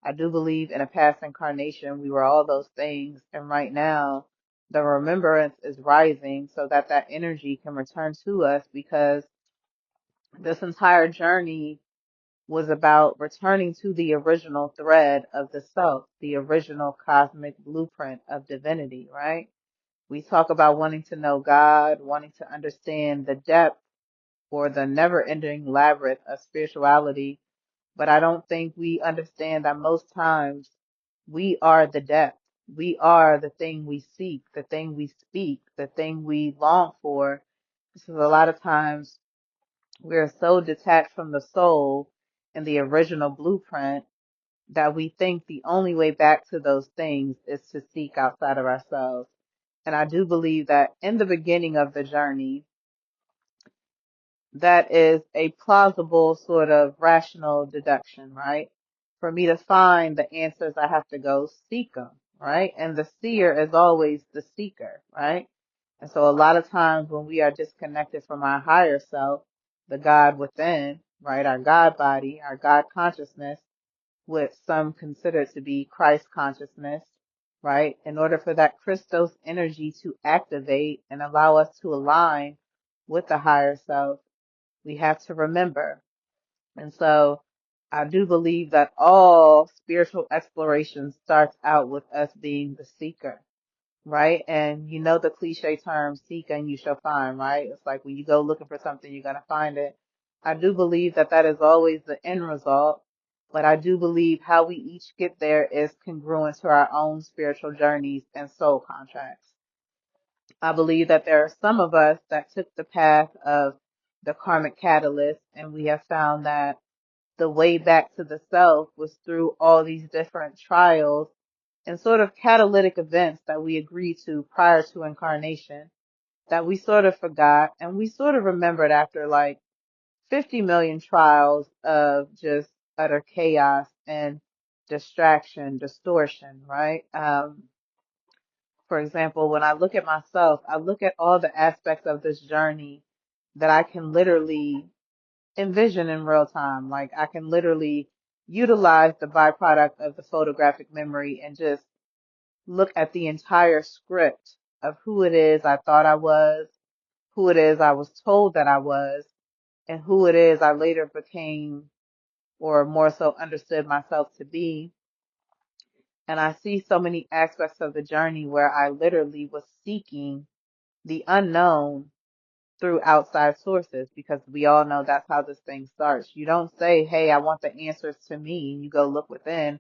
I do believe in a past incarnation we were all those things, and right now the remembrance is rising so that that energy can return to us, because this entire journey was about returning to the original thread of the self, the original cosmic blueprint of divinity, right? We talk about wanting to know God, wanting to understand the depth or the never ending labyrinth of spirituality, but I don't think we understand that most times we are the depth. We are the thing we seek, the thing we speak, the thing we long for. This is a lot of times we're so detached from the soul and the original blueprint that we think the only way back to those things is to seek outside of ourselves. And I do believe that in the beginning of the journey, that is a plausible sort of rational deduction, right? For me to find the answers, I have to go seek them, right? And the seer is always the seeker, right? And so a lot of times when we are disconnected from our higher self, the God within, right? Our God body, our God consciousness, what some consider to be Christ consciousness, right? In order for that Christos energy to activate and allow us to align with the higher self, we have to remember. And so I do believe that all spiritual exploration starts out with us being the seeker, right? And you know the cliche term, seek and you shall find, right? It's like when you go looking for something, you're going to find it. I do believe that that is always the end result, but I do believe how we each get there is congruent to our own spiritual journeys and soul contracts. I believe that there are some of us that took the path of the karmic catalyst, and we have found that the way back to the self was through all these different trials and sort of catalytic events that we agreed to prior to incarnation that we sort of forgot, and we sort of remembered after like 50 million trials of just utter chaos and distraction, distortion, right? For example, when I look at myself, I look at all the aspects of this journey that I can literally envision in real time. Like I can literally utilize the byproduct of the photographic memory and just look at the entire script of who it is I thought I was, who it is I was told that I was, and who it is I later became, or more so understood myself to be. And I see so many aspects of the journey where I literally was seeking the unknown through outside sources, because we all know that's how this thing starts. You don't say, hey, I want the answers to me, and you go look within.